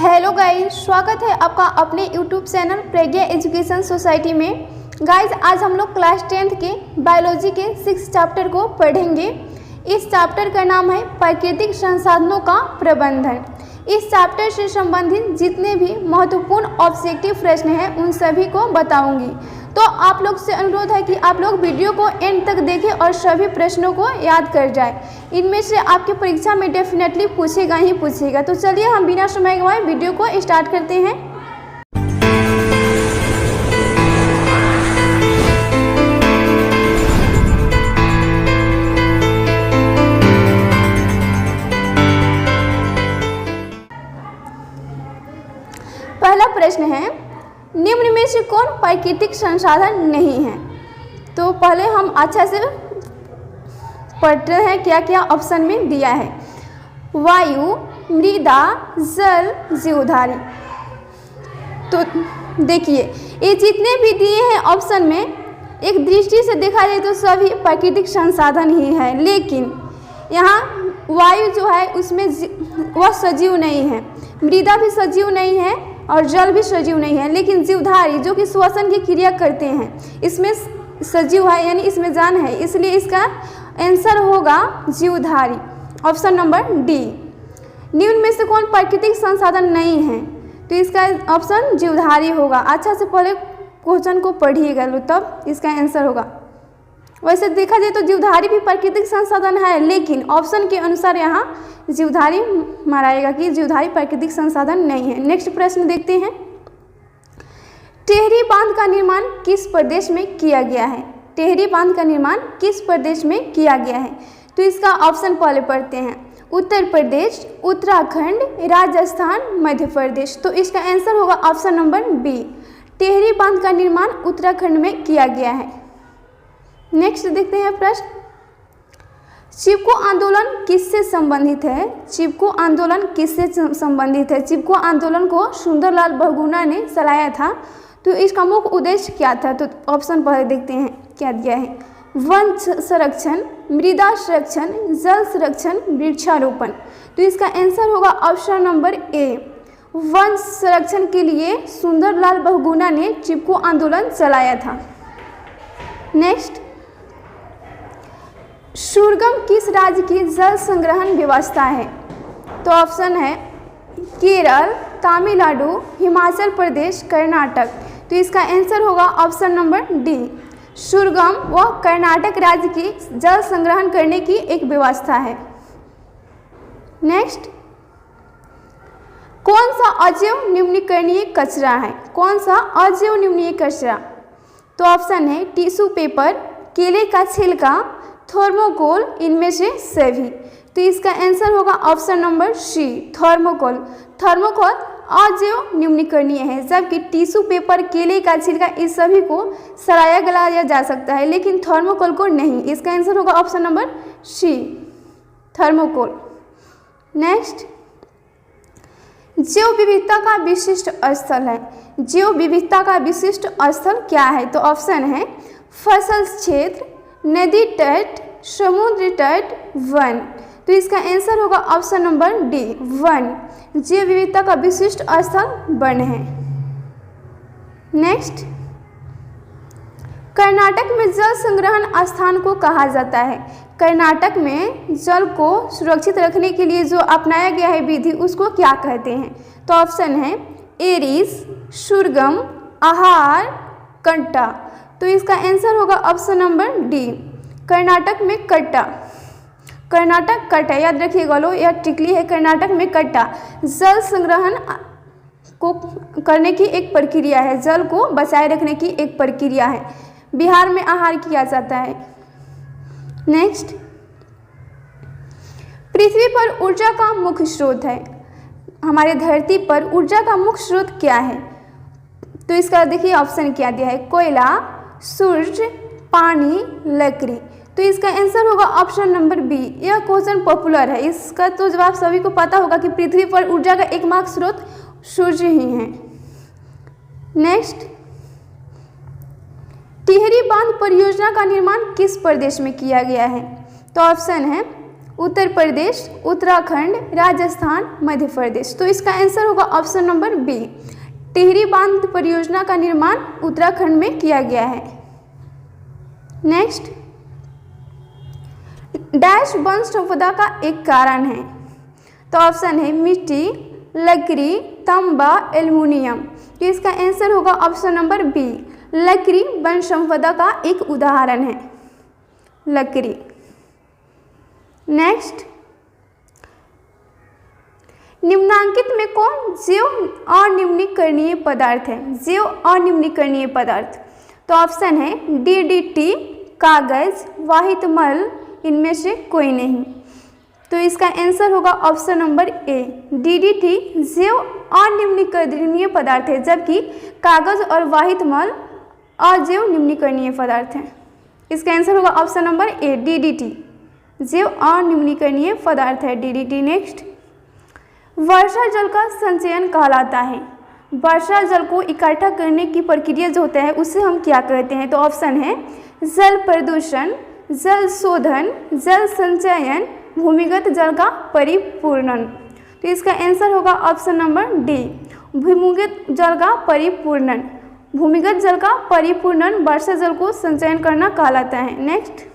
Hello guys, स्वागत है आपका अपने यूट्यूब चैनल प्रज्ञा एजुकेशन सोसाइटी में। गाइस, आज हम लोग क्लास 10th के बायोलॉजी के 6 चैप्टर को पढ़ेंगे। इस चैप्टर का नाम है प्राकृतिक संसाधनों का प्रबंधन। इस चैप्टर से संबंधित जितने भी महत्वपूर्ण ऑब्जेक्टिव प्रश्न हैं उन सभी को बताऊंगी। तो आप लोग से अनुरोध है कि आप लोग वीडियो को एंड तक देखें और सभी प्रश्नों को याद कर जाए। इनमें से आपके परीक्षा में डेफिनेटली पूछेगा ही पूछेगा। तो चलिए हम बिना समय गंवाए वीडियो को स्टार्ट करते हैं। पहला प्रश्न है, निम्न में से कौन प्राकृतिक संसाधन नहीं है? तो पहले हम अच्छा से पढ़ते हैं क्या क्या ऑप्शन में दिया है। वायु, मृदा, जल, जीवधारी। तो देखिए, ये जितने भी दिए हैं ऑप्शन में, एक दृष्टि से देखा जाए तो सभी प्राकृतिक संसाधन ही है, लेकिन यहाँ वायु जो है उसमें वह सजीव नहीं है, मृदा भी सजीव नहीं है और जल भी सजीव नहीं है, लेकिन जीवधारी जो कि श्वसन की क्रिया करते हैं इसमें सजीव है, यानी इसमें जान है, इसलिए इसका आंसर होगा जीवधारी, ऑप्शन नंबर डी। निम्न में से कौन प्राकृतिक संसाधन नहीं है? तो इसका ऑप्शन जीवधारी होगा। अच्छा से पहले क्वेश्चन को पढ़िएगा तब इसका आंसर होगा। वैसे देखा जाए तो जीवधारी भी प्राकृतिक संसाधन है, लेकिन ऑप्शन के अनुसार यहाँ जीवधारी माराएगा कि जीवधारी प्राकृतिक संसाधन नहीं है। नेक्स्ट प्रश्न देखते हैं। टेहरी बांध का निर्माण किस प्रदेश में किया गया है? टेहरी बांध का निर्माण किस प्रदेश में किया गया है? तो इसका ऑप्शन पहले पढ़ते हैं। उत्तर प्रदेश, उत्तराखंड, राजस्थान, मध्य प्रदेश। तो इसका आंसर होगा ऑप्शन नंबर बी। टेहरी बांध का निर्माण उत्तराखंड में किया गया है। नेक्स्ट देखते हैं प्रश्न। चिपको आंदोलन किससे संबंधित है? चिपको आंदोलन किससे संबंधित है? चिपको आंदोलन को सुंदरलाल बहुगुणा ने चलाया था। तो इसका मुख्य उद्देश्य क्या था? तो ऑप्शन पहले देखते हैं क्या दिया है। वन संरक्षण, मृदा संरक्षण, जल संरक्षण, वृक्षारोपण। तो इसका आंसर होगा ऑप्शन नंबर ए। वन संरक्षण के लिए सुंदरलाल बहुगुणा ने चिपको आंदोलन चलाया था। नेक्स्ट, सुरगम किस राज्य की जल संग्रहण व्यवस्था है? तो ऑप्शन है केरल, तमिलनाडु, हिमाचल प्रदेश, कर्नाटक। तो इसका आंसर होगा ऑप्शन नंबर डी। सुरगम वह कर्नाटक राज्य की जल संग्रहण करने की एक व्यवस्था है। नेक्स्ट, कौन सा अजैव निम्नीकरणीय कचरा है? कौन सा अजैव निम्नीय कचरा? तो ऑप्शन है टिश्यू पेपर, केले का छिलका, थर्मोकोल, इनमें से सभी। तो इसका आंसर होगा option number C, thermocol. Thermocol अजैव निम्नीकरणीय है, जबकि टिश्यू पेपर, केले का छिलका इस सभी को सड़ाया गलाया जा सकता है, लेकिन थर्मोकोल को नहीं। इसका आंसर होगा option number C, thermocol. Next, जैव विविधता का विशिष्ट स्थल है। जैव विविधता का विशिष्ट स्थल क्या है? तो ऑप्शन है फसल क्षेत्र, नदी तट, समुद्र तट, वन। तो इसका आंसर होगा ऑप्शन नंबर डी, वन। जैव विविधता का विशिष्ट स्थल वन है। नेक्स्ट, कर्नाटक में जल संग्रहण स्थान को कहा जाता है। कर्नाटक में जल को सुरक्षित रखने के लिए जो अपनाया गया है विधि, उसको क्या कहते हैं? तो ऑप्शन है एरिस, सुरगम, आहार, कंटा। तो इसका आंसर होगा ऑप्शन नंबर डी, कर्नाटक में कट्टा। कर्नाटक कट्टा, याद रखिएगा लो, यह टिकली है। कर्नाटक में कट्टा जल संग्रहण को करने की एक प्रक्रिया है, जल को बचाए रखने की एक प्रक्रिया है। बिहार में आहार किया जाता है। नेक्स्ट, पृथ्वी पर ऊर्जा का मुख्य स्रोत है। हमारे धरती पर ऊर्जा का मुख्य स्रोत क्या है? तो इसका देखिए ऑप्शन क्या दिया है। कोयला, सूर्य, पानी, लकड़ी। तो इसका आंसर होगा ऑप्शन नंबर बी। यह क्वेश्चन पॉपुलर है, इसका तो जवाब सभी को पता होगा कि पृथ्वी पर ऊर्जा का एकमात्र स्रोत सूर्य ही है। नेक्स्ट, टिहरी बांध परियोजना का निर्माण किस प्रदेश में किया गया है? तो ऑप्शन है उत्तर प्रदेश, उत्तराखंड, राजस्थान, मध्य प्रदेश। तो इसका आंसर होगा ऑप्शन नंबर बी। टिहरी बांध परियोजना का निर्माण उत्तराखंड में किया गया है। नेक्स्ट, डैश वन संपदा का एक कारण है। तो ऑप्शन है मिट्टी, लकड़ी, तांबा, एल्युमिनियम। तो इसका आंसर होगा ऑप्शन नंबर बी। लकड़ी वन संपदा का एक उदाहरण है, लकड़ी। नेक्स्ट, निम्नांकित में कौन जैव अनिम्नीकरणीय पदार्थ है? जैव अनिम्नीकरणीय पदार्थ। तो ऑप्शन है डीडीटी, कागज, वाहित मल, इनमें से कोई नहीं। तो इसका आंसर होगा ऑप्शन नंबर ए। डीडीटी जैव अनिम्नीकरणीय पदार्थ है, जबकि कागज और वाहित मल अजैव निम्नीकरणीय पदार्थ है। इसका आंसर होगा ऑप्शन नंबर ए, डीडीटी जैव अनिम्नीकरणीय पदार्थ है, डीडीटी। नेक्स्ट, वर्षा जल का संचयन कहलाता है। वर्षा जल को इकट्ठा करने की प्रक्रिया जो होता है उसे हम क्या कहते हैं? तो ऑप्शन है जल प्रदूषण, जल शोधन, जल संचयन, भूमिगत जल का परिपूर्णन। तो इसका आंसर होगा ऑप्शन नंबर डी, भूमिगत जल का परिपूर्णन। भूमिगत जल का परिपूर्णन वर्षा जल को संचयन करना कहलाता है। नेक्स्ट,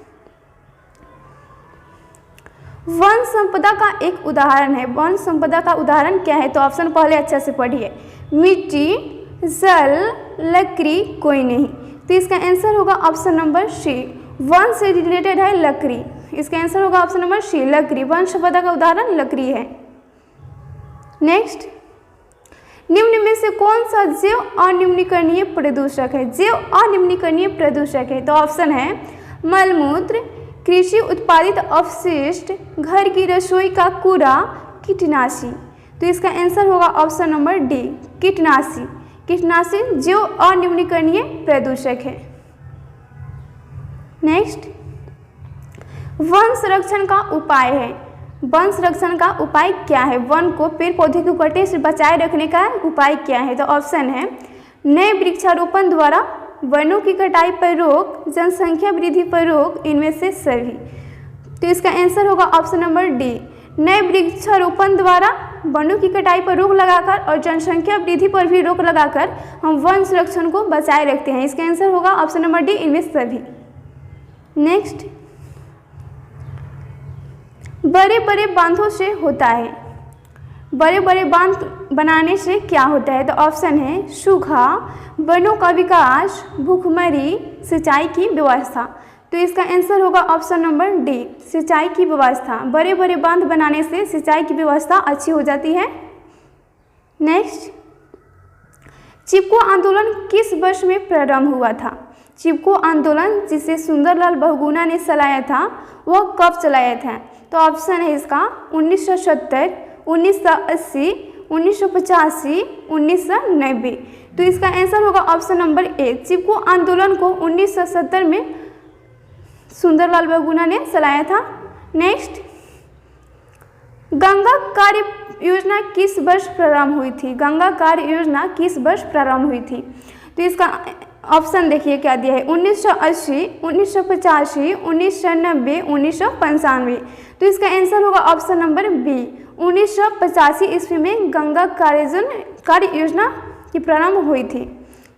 वन संपदा का एक उदाहरण है। वन संपदा का उदाहरण क्या है? तो ऑप्शन पहले अच्छा से पढ़िए। मिट्टी, जल, लकड़ी, कोई नहीं। तो इसका आंसर होगा ऑप्शन नंबर सी। वन से रिलेटेड है लकड़ी। इसका आंसर होगा ऑप्शन नंबर सी, लकड़ी। वन संपदा का उदाहरण लकड़ी है। नेक्स्ट, निम्न में से कौन सा जैव अनिम्नीकरणीय प्रदूषक है? जैव अनिम्नीकरणीय प्रदूषक है। तो ऑप्शन है मलमूत्र, कृषि उत्पादित अपशिष्ट, घर की रसोई का कूड़ा, कीटनाशी। तो इसका आंसर होगा ऑप्शन नंबर डी, कीटनाशी। कीटनाशी जैव अनिम्नीकरणीय प्रदूषक है। नेक्स्ट, वन संरक्षण का उपाय है। वन संरक्षण का उपाय क्या है? वन को पेड़ पौधे के कटे से बचाए रखने का उपाय क्या है? तो ऑप्शन है नए वृक्षारोपण द्वारा, वनों की कटाई पर रोक, जनसंख्या वृद्धि पर रोक, इनमें से सभी। तो इसका आंसर होगा ऑप्शन नंबर डी, नए वृक्षारोपण द्वारा, वनों की कटाई पर रोक लगाकर और जनसंख्या वृद्धि पर भी रोक लगाकर हम वन संरक्षण को बचाए रखते हैं। इसका आंसर होगा ऑप्शन नंबर डी, इनमें सभी। नेक्स्ट, बड़े बड़े बांधों से होता है। बड़े बड़े बांध बनाने से क्या होता है? तो ऑप्शन है सूखा, वनों का विकास, भूखमरी, सिंचाई की व्यवस्था। तो इसका आंसर होगा ऑप्शन नंबर डी, सिंचाई की व्यवस्था। बड़े बड़े बांध बनाने से सिंचाई की व्यवस्था अच्छी हो जाती है। नेक्स्ट, चिपको आंदोलन किस वर्ष में प्रारंभ हुआ था? चिपको आंदोलन जिसे सुंदरलाल बहुगुणा ने चलाया था वह कब चलाया था? तो ऑप्शन है इसका 1970, 1980, 1985, 1990। तो इसका आंसर होगा ऑप्शन नंबर ए। चिपको आंदोलन को 1970 में सुंदरलाल बहुगुणा ने चलाया था। नेक्स्ट, गंगा कार्य योजना किस वर्ष प्रारंभ हुई थी? गंगा कार्य योजना किस वर्ष प्रारंभ हुई थी? तो इसका ऑप्शन देखिए क्या दिया है, 1980, 1985, 1990, 1995। तो इसका आंसर होगा ऑप्शन नंबर बी, 1985 ईस्वी में गंगा कार्य योजना की प्रारंभ हुई थी।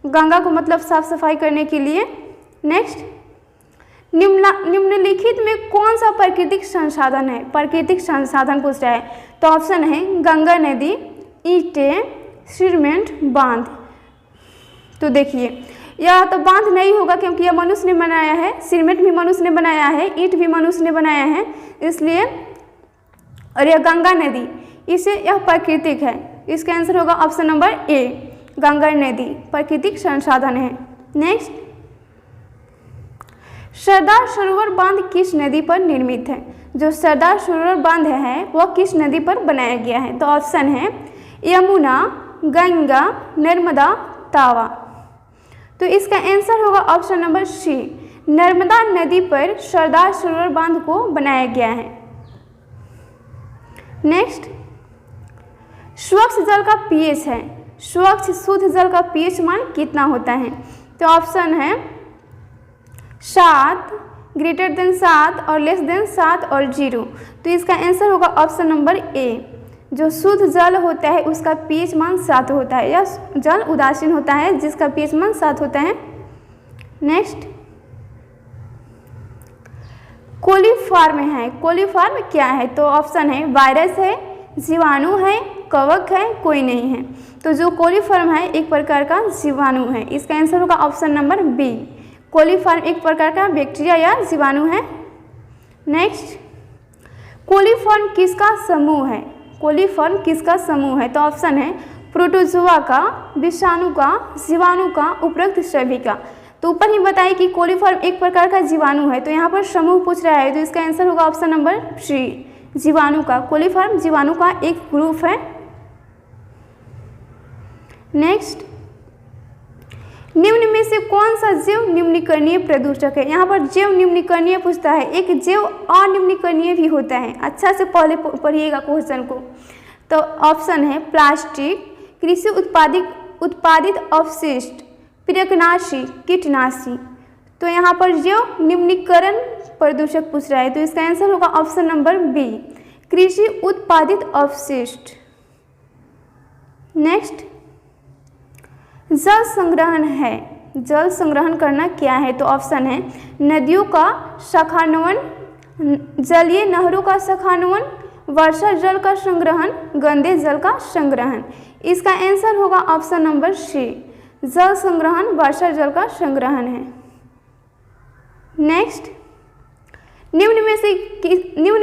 गंगा को मतलब साफ सफाई करने के लिए। नेक्स्ट, निम्नलिखित में कौन सा प्राकृतिक संसाधन है? प्राकृतिक संसाधन पूछ रहा है। तो ऑप्शन है गंगा नदी, ईंटें, सीमेंट, बांध। तो देखिए यह तो बांध नहीं होगा क्योंकि यह मनुष्य ने बनाया है, सीमेंट भी मनुष्य ने बनाया है, ईंट भी मनुष्य ने बनाया है, इसलिए, और यह गंगा नदी, इसे यह प्राकृतिक है। इसका आंसर होगा ऑप्शन नंबर ए, गंगा नदी प्राकृतिक संसाधन है। नेक्स्ट, सरदार सरोवर बांध किस नदी पर निर्मित है? जो सरदार सरोवर बांध है वह किस नदी पर बनाया गया है? तो ऑप्शन है यमुना, गंगा, नर्मदा, तावा। तो इसका आंसर होगा ऑप्शन नंबर सी, नर्मदा नदी पर सरदार सरोवर बांध को बनाया गया है। नेक्स्ट, स्वच्छ जल का पीएच है, स्वच्छ शुद्ध जल का पीएच मान कितना होता है? तो ऑप्शन है 7, ग्रेटर देन 7 और लेस देन 7 और 0। तो इसका आंसर होगा ऑप्शन नंबर ए। जो शुद्ध जल होता है उसका पीएच मान 7 होता है, या जल उदासीन होता है जिसका पीएच मान 7 होता है। नेक्स्ट, कोलीफॉर्म है। कोलीफॉर्म क्या है? तो ऑप्शन है वायरस है, जीवाणु है, कवक है, कोई नहीं है। तो जो कोलीफॉर्म है एक प्रकार का जीवाणु है। इसका आंसर होगा ऑप्शन नंबर बी। कोलीफॉर्म एक प्रकार का बैक्टीरिया या जीवाणु है। नेक्स्ट, कोलीफॉर्म किसका समूह है? कोलीफॉर्म किसका समूह है? तो ऑप्शन है प्रोटोजोआ का, विषाणु का, जीवाणु का, उपरोक्त सभी का। तो ऊपर ही बताइए कि कोलीफॉर्म एक प्रकार का जीवाणु है, तो यहाँ पर समूह पूछ रहा है, तो इसका आंसर होगा ऑप्शन नंबर सी, जीवाणु का। कोलीफॉर्म जीवाणु का एक ग्रुप है। नेक्स्ट, निम्न में से कौन सा जैव निम्नीकरणीय प्रदूषक है? यहाँ पर जैव निम्नीकरणीय पूछता है, एक जैव अनिम्नीकरणीय भी होता है। अच्छा से पहले पढ़िएगा क्वेश्चन को। तो ऑप्शन है प्लास्टिक, कृषि उत्पादित अवशिष्ट, प्रेरकनाशी, कीटनाशी। तो यहाँ पर जैव निम्नीकरण प्रदूषक पूछ रहा है, तो इसका आंसर होगा ऑप्शन नंबर बी, कृषि उत्पादित अवशिष्ट। नेक्स्ट, जल संग्रहण है। जल संग्रहण करना क्या है? तो ऑप्शन है नदियों का शाखान्वयन, जलीय नहरों का शाखान्वयन, वर्षा जल का संग्रहण, गंदे जल का संग्रहण। इसका आंसर होगा ऑप्शन नंबर सी, जल संग्रहण वर्षा जल का संग्रहण है। नेक्स्ट, निम्न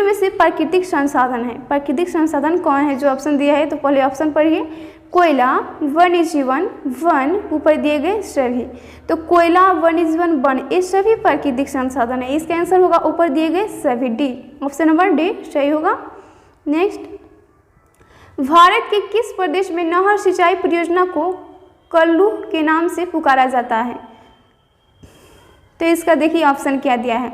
में से प्राकृतिक संसाधन है। प्राकृतिक संसाधन कौन है? जो ऑप्शन दिया है तो पहले ऑप्शन पढ़िए। कोयला, वन्य जीवन, वन, ऊपर दिए गए सभी। तो कोयला, वन्य जीवन, वन, ये सभी प्राकृतिक संसाधन है। इसका आंसर होगा ऊपर दिए गए सभी, डी, ऑप्शन नंबर डी सही होगा। नेक्स्ट, भारत के किस प्रदेश में नहर सिंचाई परियोजना को कल्लू के नाम से पुकारा जाता है? तो इसका देखिए ऑप्शन क्या दिया है,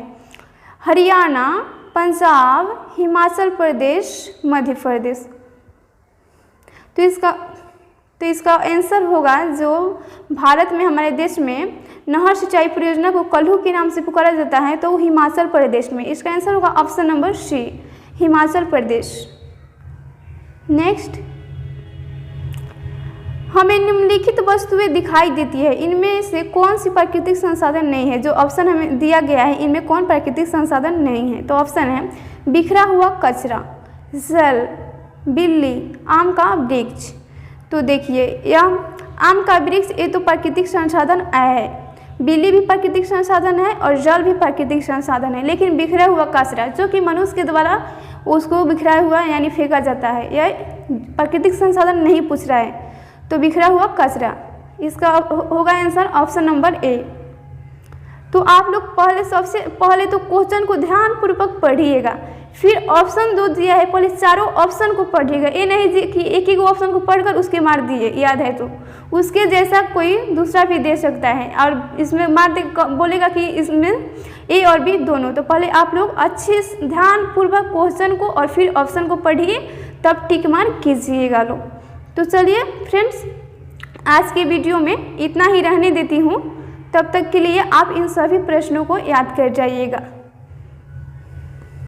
हरियाणा, पंजाब, हिमाचल प्रदेश, मध्य प्रदेश। तो इसका आंसर होगा, जो भारत में हमारे देश में नहर सिंचाई परियोजना को कल्लू के नाम से पुकारा जाता है, तो वो हिमाचल प्रदेश में। इसका आंसर होगा ऑप्शन नंबर सी, हिमाचल प्रदेश। नेक्स्ट, हमें निम्नलिखित वस्तुएं दिखाई देती है, इनमें से कौन सी प्राकृतिक संसाधन नहीं है? जो ऑप्शन हमें दिया गया है इनमें कौन प्राकृतिक संसाधन नहीं है? तो ऑप्शन है बिखरा हुआ कचरा, जल, बिल्ली, आम का वृक्ष। तो देखिए यह आम का वृक्ष ये तो प्राकृतिक संसाधन है, बिल्ली भी प्राकृतिक संसाधन है और जल भी प्राकृतिक संसाधन है। लेकिन बिखरा हुआ कचरा जो कि मनुष्य के द्वारा उसको बिखराया हुआ यानी फेंका जाता है, यह प्राकृतिक संसाधन नहीं पूछ रहा है। तो बिखरा हुआ कचरा, इसका होगा आंसर ऑप्शन नंबर ए। तो आप लोग सबसे पहले तो क्वेश्चन को ध्यानपूर्वक पढ़िएगा, फिर ऑप्शन 2 दिया है, पहले चारों ऑप्शन को पढ़िएगा। ये नहीं कि एक ही ऑप्शन को पढ़कर उसके मार दिए, याद है तो उसके जैसा कोई दूसरा भी दे सकता है और इसमें मार दे बोलेगा कि इसमें ए और बी दोनों। तो पहले आप लोग अच्छे ध्यानपूर्वक क्वेश्चन को और फिर ऑप्शन को पढ़िए, तब टिक मार कीजिएगा लोग। तो चलिए फ्रेंड्स, आज के वीडियो में इतना ही रहने देती हूँ। तब तक के लिए आप इन सभी प्रश्नों को याद कर जाइएगा।